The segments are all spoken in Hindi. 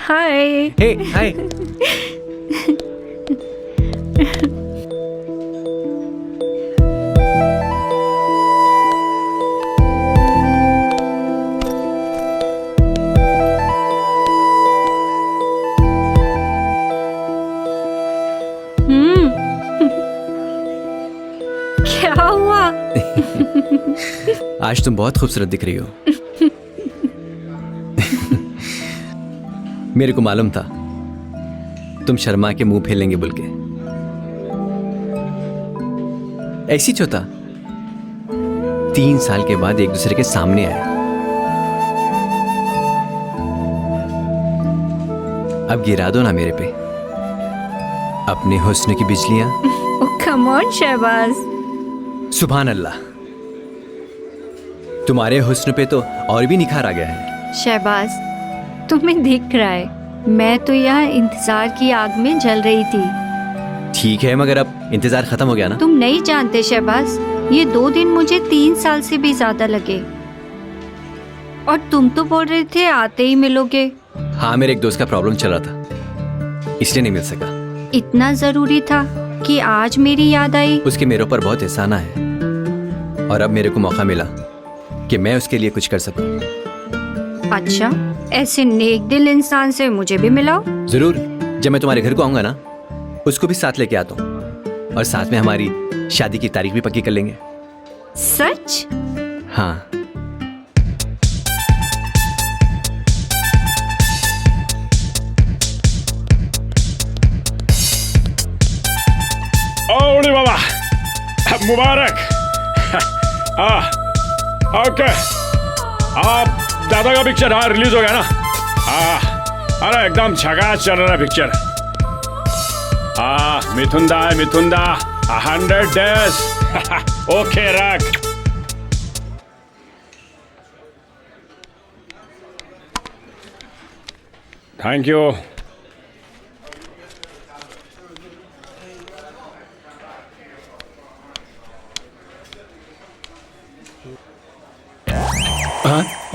हाय। हे हाय। क्या हुआ? आज तुम बहुत खूबसूरत दिख रही हो। मेरे को मालूम था तुम शर्मा के मुंह फेलेंगे बोल के। ऐसी चौथा 3 साल के बाद एक दूसरे के सामने आए। अब गिरा दो ना मेरे पे अपने हुस्न की बिजलियां। ओह कम ऑन शहबाज। सुभान अल्लाह, तुम्हारे हुस्न पे तो और भी निखार आ गया है। शहबाज, तुम्हें दिख रहा है मैं तो यहाँ इंतजार की आग में जल रही थी। ठीक है, मगर अब इंतजार खत्म हो गया ना। तुम नहीं जानते शहबाज, ये 2 दिन मुझे 3 साल से भी ज्यादा लगे। और तुम तो बोल रहे थे आते ही मिलोगे। हाँ, मेरे एक दोस्त का प्रॉब्लम चल रहा था इसलिए नहीं मिल सका। इतना जरूरी था कि आज मेरी याद आई। उसके मेरे ऊपर बहुत एहसाना है और अब मेरे को मौका मिला कि मैं उसके लिए कुछ कर सकूं। अच्छा, ऐसे नेक दिल इंसान से मुझे भी मिलाओ। जरूर, जब मैं तुम्हारे घर को आऊंगा ना उसको भी साथ लेके आता हूँ और साथ में हमारी शादी की तारीख भी पक्की कर लेंगे। सच? हाँ। ओले बाबा, मुबारक। ओके, आप दादा का पिक्चर रिलीज हो गया ना? अरे एकदम झकास चल रहा है पिक्चर। मिथुंदा है मिथुंदा, 100 days। ओके रख। Thank you.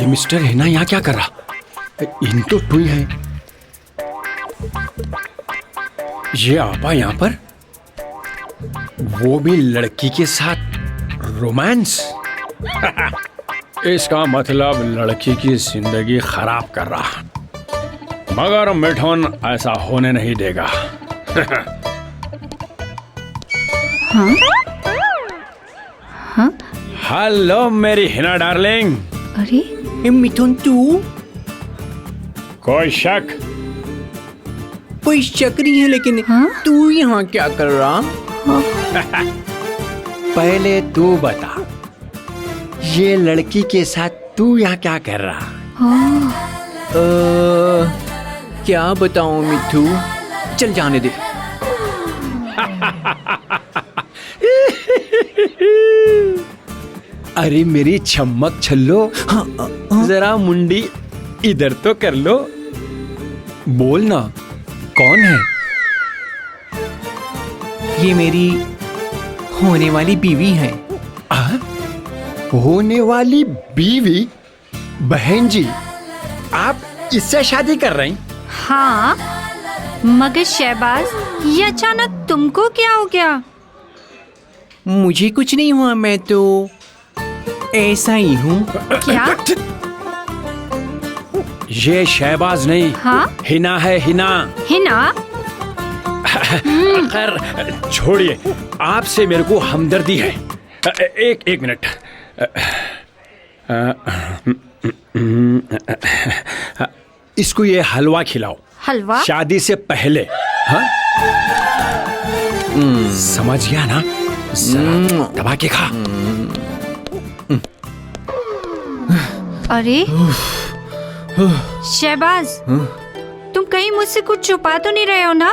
ये मिस्टर है ना, यहाँ क्या कर रहा? इन तो टुई है। ये आपा यहाँ पर, वो भी लड़की के साथ रोमांस। इसका मतलब लड़की की जिंदगी खराब कर रहा, मगर मिठुन ऐसा होने नहीं देगा। हाँ? हाँ? हेलो मेरी हिना डार्लिंग। अरे मिथुन, तू? कोई शक? कोई शक नहीं है, लेकिन हाँ? तू यहाँ क्या कर रहा? हाँ? पहले तू बता, ये लड़की के साथ तू यहाँ क्या कर रहा? हाँ? क्या बताऊं मिथु, चल जाने दे। अरे मेरी छम्मक छल्लो, जरा मुंडी इधर तो कर लो। बोल ना, कौन है? ये मेरी होने वाली बीवी है। होने वाली बीवी? बहन जी, आप इससे शादी कर रही? हाँ, मगर शहबाज, ये अचानक तुमको क्या हो गया? मुझे कुछ नहीं हुआ, मैं तो ऐसा ही हूँ। क्या? ये शहबाज नहीं, हाँ? हिना है, हिना। हिना? खैर छोड़िए, आपसे मेरे को हमदर्दी है। एक मिनट। इसको ये हलवा खिलाओ। हलवा? शादी से पहले। हाँ? समझ गया ना? जरा दबा के खा। अरे शहबाज, तुम कहीं मुझसे कुछ छुपा तो नहीं रहे हो ना?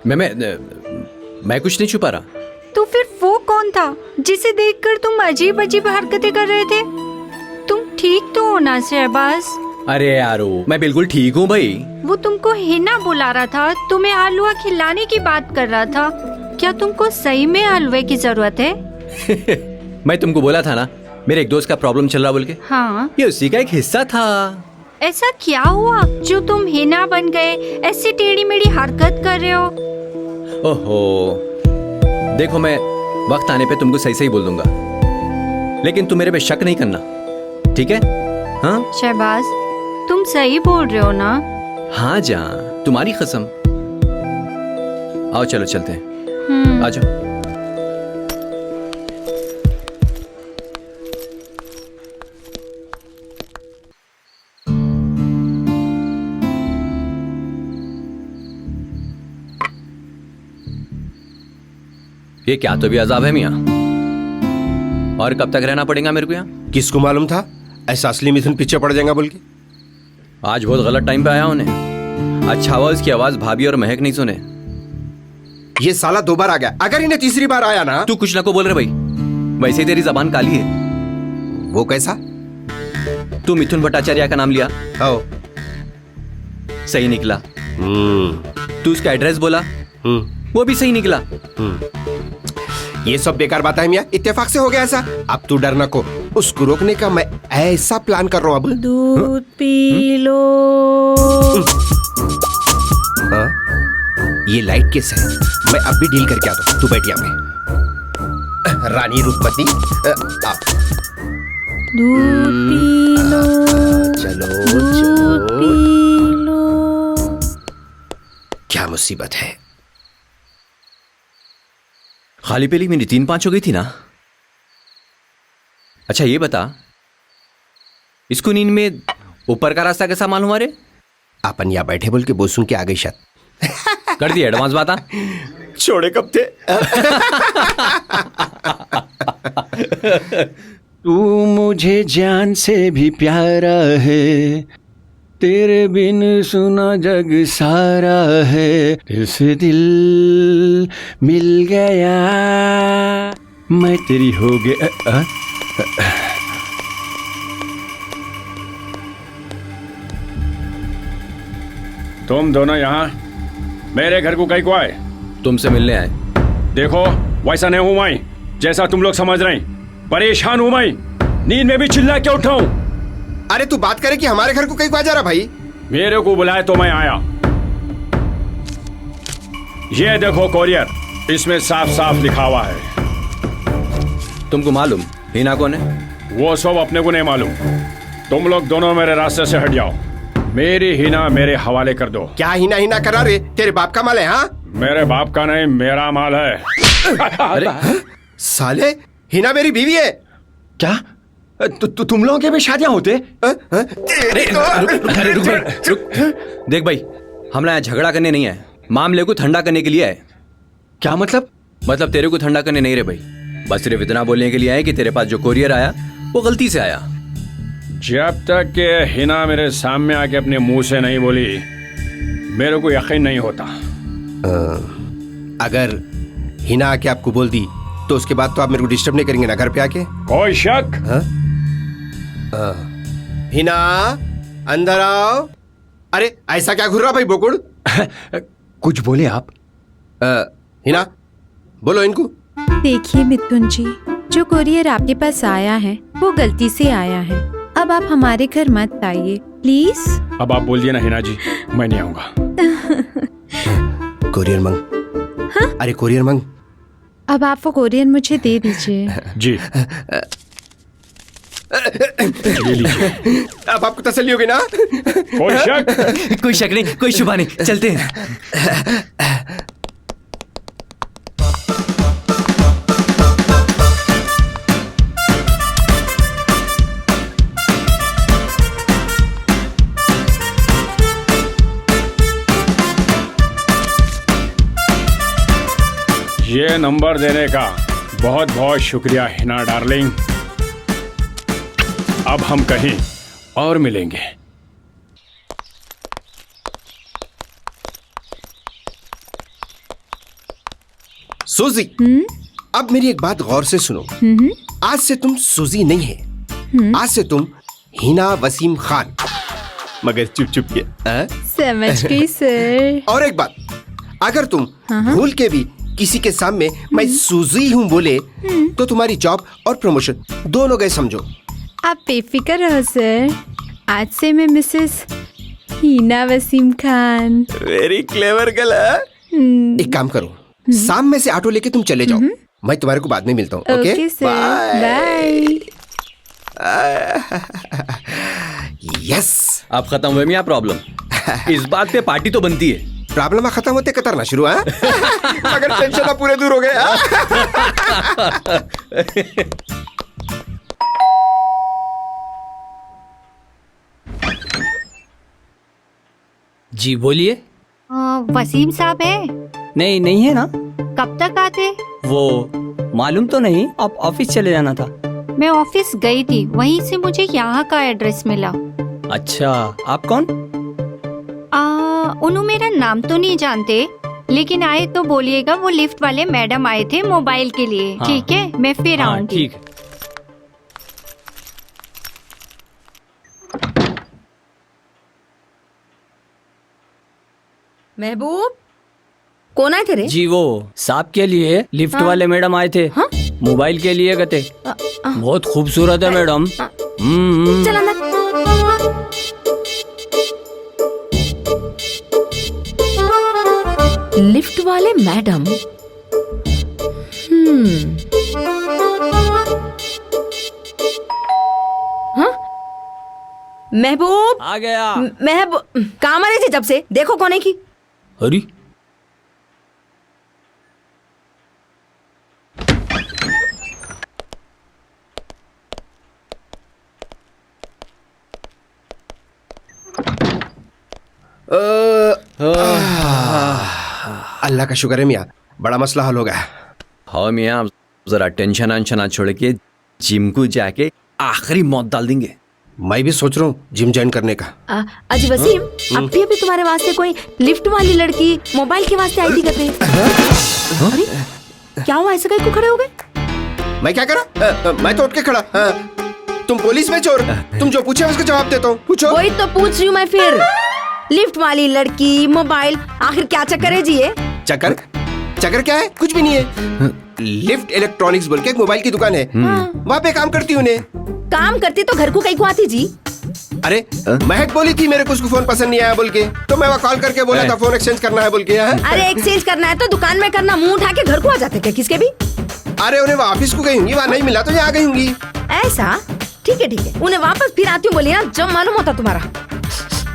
मैं कुछ नहीं छुपा रहा। तो फिर वो कौन था जिसे देखकर तुम अजीब अजीब हरकतें कर रहे थे? तुम ठीक तो हो ना शहबाज? अरे यारो, मैं बिल्कुल ठीक हूँ भाई। वो तुमको हिना बुला रहा था, तुम्हें हलवा खिलाने की बात कर रहा था। क्या तुमको सही में हलवे की जरूरत है? मैं तुमको बोला था ना, मेरे एक दोस्त का प्रॉब्लम चल रहा बोल के। हाँ। ये उसी का एक हिस्सा था। ऐसा क्या हुआ जो तुम हिना बन गए? ऐसी टेढ़ी मेढ़ी हरकत कर रहे हो। ओहो, देखो मैं वक्त आने पे तुमको सही सही बोल दूंगा, लेकिन तुम मेरे पे शक नहीं करना, ठीक है? हाँ शहबाज, तुम सही बोल रहे हो ना? हाँ जान, तुम्हारी कसम। आओ चलो चलते हैं, आ जाओ। ये क्या तो भी अजाब है मियाँ, और कब तक रहना पड़ेगा मेरे को यहाँ? किसको मालूम था ऐसा असली मिथुन पीछे पड़ जाएगा बोल के। आज बहुत गलत टाइम पे आया उन्हें। अच्छा हुआ उसकी आवाज भाभी और महक नहीं सुने। ये साला 2 बार आ गया, अगर इन्हें तीसरी बार आया ना। तू कुछ ना को बोल रहे भाई, वैसे ही तेरी जबान काली है। वो कैसा? तू मिथुन भट्टाचार्य का नाम लिया, आओ। सही निकला। तू उसका एड्रेस बोला, वो भी सही निकला। ये सब बेकार बात है मियाँ, इत्तेफाक से हो गया ऐसा। अब तू डरना को, उसको रोकने का मैं ऐसा प्लान कर रहा हूँ अब। दूध पी लो। हाँ? ये लाइट केस है, मैं अब भी डील करके आता हूँ। तू बैठ यहाँ पे। रानी रूपमती, आप दूध पी लो। चलो दूध चलो। P low. क्या मुसीबत है? खाली पेली मेरी 3-5 हो गई थी ना। अच्छा ये बता, इसको नींद में ऊपर का रास्ता कैसा मालूम? अरे अपन यहाँ बैठे बोल के बोल सुन के आ गई शायद। कर दी एडवांस बात। छोड़े कब थे? तू मुझे जान से भी प्यारा है, तेरे बिन सुना जग सारा है, इस दिल मिल गया मैं तेरी हो गया। तुम दोनों यहाँ मेरे घर को कहीं को आए? तुमसे मिलने आए। देखो वैसा नहीं हूं मैं जैसा तुम लोग समझ रहे हैं। परेशान हूं मैं, नींद में भी चिल्ला के उठाऊं। अरे तू बात करे कि हमारे घर को कहीं को आ जा रहा भाई? मेरे को बुलाया तो मैं आया। ये देखो कोरियर, इसमें साफ साफ लिखा हुआ है। तुमको मालूम हिना कौन है? वो सब अपने को नहीं मालूम। तुम लोग दोनों मेरे रास्ते से हट जाओ। मेरी हिना मेरे हवाले कर दो। क्या हिना हिना करा रे? तेरे बाप का माल है? हाँ, मेरे बाप का नहीं, मेरा माल है। अरे साले, हिना मेरी बीवी है। क्या तुम लोगों के भी शादियां होते? रुक। देख भाई, हम यहाँ झगड़ा करने नहीं आए, मामले को ठंडा करने के लिए आए। क्या मतलब? मतलब तेरे को ठंडा करने नहीं रे भाई, बस सिर्फ इतना बोलने के लिए आए कि तेरे पास जो कोरियर आया वो गलती से आया। जब तक कि हिना मेरे सामने आके अपने मुंह से नहीं बोली, मेरे को यकीन नहीं होता। अगर हिना आके आपको बोल दी तो उसके बाद तो आप मेरे को डिस्टर्ब नहीं करेंगे ना घर पे आके? कोई शक? हिना अंदर आओ। अरे ऐसा क्या घूर रहा भाई बोकुड़? कुछ बोले आप? हिना बोलो इनको। देखिए मिथुन जी, जो कोरियर आपके पास आया है वो गलती से आया है। अब आप हमारे घर मत आइए प्लीज। अब आप बोलिए ना हिना जी, मैं नहीं आऊंगा। कोरियर मंग। हाँ? अरे कोरियर मंग। अब आप वो कोरियर मुझे दे दीजिए। जी ये लीजिए। अब आपको तसल्ली होगी ना? कोई शक? कोई शक नहीं, कोई शुबा नहीं, चलते हैं। ये नंबर देने का बहुत बहुत शुक्रिया हिना डार्लिंग। अब हम कहीं और मिलेंगे। सूजी, अब मेरी एक बात गौर से सुनो। आज से तुम सूजी नहीं है, आज से तुम हिना वसीम खान, मगर चुप चुप के। समझ गई सर। और एक बात, अगर तुम भूल के भी किसी के सामने मैं सूजी हूँ बोले तो तुम्हारी जॉब और प्रमोशन दोनों गए समझो। आप बेफिक्र रहो सर। आज से मैं Mrs Heena Waseem Khan. Very clever girl. एक काम करो, शाम में से ऑटो लेके तुम चले जाओ, मैं तुम्हारे को बाद में मिलता हूँ। Okay sir, bye. यस। अब खत्म हुए मियाँ प्रॉब्लम। इस बात पे पार्टी तो बनती है। प्रॉब्लम खत्म होते कतरना शुरू है। मगर टेंशन पूरे दूर हो गए। जी बोलिए। वसीम साहब है? नहीं, नहीं है ना। कब तक आते? वो मालूम तो नहीं, आप ऑफिस चले जाना था। मैं ऑफिस गई थी, वहीं से मुझे यहाँ का एड्रेस मिला। अच्छा, आप कौन? उन्होंने मेरा नाम तो नहीं जानते, लेकिन आए तो बोलिएगा वो लिफ्ट वाले मैडम आए थे मोबाइल के लिए। हाँ। ठीक है, मैं फिर हाँ, आऊंगी। ठीक है। महबूब, कौन आए थे रे? जी वो साहब के लिए लिफ्ट हाँ। वाले मैडम आए थे। हाँ? मोबाइल के लिए गए थे। बहुत खूबसूरत है मैडम। चल अंदर। लिफ्ट वाले मैडम। हाँ? महबूब, आ गया। महबूब काम आ रही थी जब से, देखो कौन है की। अरे अल्लाह का शुक्र है मियाँ, बड़ा मसला हल हो गया। हाँ मियाँ, जरा टेंशन आंशन छोड़ के जिम को जाके आखिरी मौत डाल देंगे। मैं भी सोच रहा हूँ जिम ज्वाइन करने का। अजी वसीम, अब भी अभी तुम्हारे वास्ते कोई लिफ्ट वाली लड़की मोबाइल के वास्ते आई थी कहते। अरे क्या हुआ, ऐसे कहीं को खड़े हो गए? मैं क्या करा? मैं तो उठ के खड़ा। तुम पुलिस में चोर, तुम जो पूछे उसका जवाब देता हूँ। पूछो। वही तो पूछ रही हूँ मैं फिर। लिफ्ट वाली लड़की, मोबाइल, आखिर क्या चक्कर है जी ये? चक्कर? चक्कर क्या है? कुछ भी नहीं है। लिफ्ट इलेक्ट्रॉनिक्स बोल के एक मोबाइल की दुकान है, वहाँ पे काम करती हूँ। काम करती तो घर को कहीं को आती जी? अरे महक बोली थी मेरे को उसको फोन पसंद नहीं आया बोल के, तो मैं वहाँ कॉल करके बोला था फोन एक्सचेंज करना है बोल के। अरे एक्सचेंज करना है तो दुकान में करना, मुंह उठा के घर को आ जाते क्या किसके भी? अरे उन्हें वो ऑफिस को गई होंगी, वहाँ नहीं मिला तो यहाँ गई होंगी। ऐसा? ठीक है ठीक है, उन्हें वापस फिर आती हूँ बोली ना, जब मालूम होता तुम्हारा।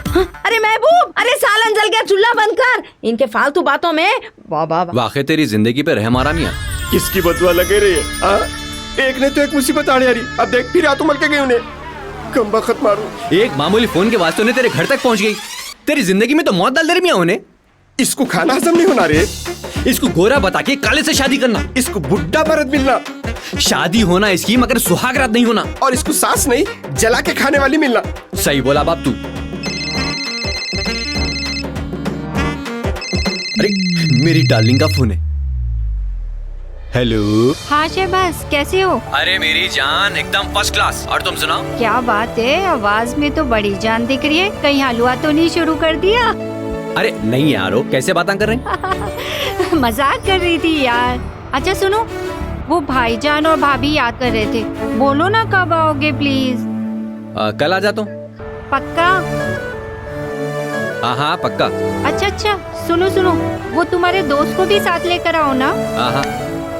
हाँ, अरे महबूब, अरे सालन जल गया, चूल्हा बंद कर। इनके फालतू बातों में वाह वाह वाह। वाकई तेरी जिंदगी पे रहम आ रहा मियाँ। किसकी बदुआ लगे रही है? एक ने तो एक मुसीबत आड़ी आ रही, अब देख फिर आतू मल के गई उन्हें। कम बखत मारू। एक मामूली फोन के वास्ते ने तेरे घर तक पहुंच गई। तेरी जिंदगी में तो मौत डाल दे रही मियाँ उन्हें। इसको खाना हजम नहीं होना रे, इसको गोरा बता के काले से शादी करना, इसको बुड्ढा मर्द मिलना, शादी होना इसकी मगर सुहागरात नहीं होना, और इसको सास नहीं जला के खाने वाली मिलना। सही बोला बाप तू। अरे मेरी डार्लिंग का फोन है। हेलो। हाँ शहबाज, कैसे हो? अरे मेरी जान एकदम फर्स्ट क्लास। और तुम सुनाओ? क्या बात है, आवाज में तो बड़ी जान दिख रही है। कहीं हलवा तो नहीं शुरू कर दिया? अरे नहीं यारो, कैसे बातें कर रहे हैं? मजाक कर रही थी यार। अच्छा सुनो, वो भाईजान और भाभी याद कर रहे थे, बोलो ना कब आओगे प्लीज। कल आ जाता हूँ। पक्का? हाँ पक्का। अच्छा, सुनो सुनो, वो तुम्हारे दोस्त को भी साथ लेकर आओ ना। हाँ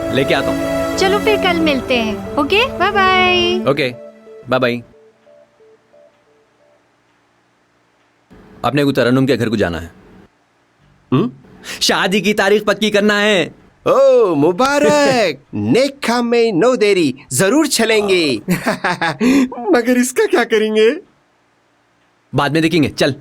लेके आता हूँ। चलो फिर कल मिलते हैं। Okay bye bye. Okay bye bye. अपने को तरन्नुम के घर को जाना है। शादी की तारीख पक्की करना है। ओ मुबारक। नेक काम में नो देरी, जरूर चलेंगे। मगर इसका क्या करेंगे? बाद में देखेंगे, चल।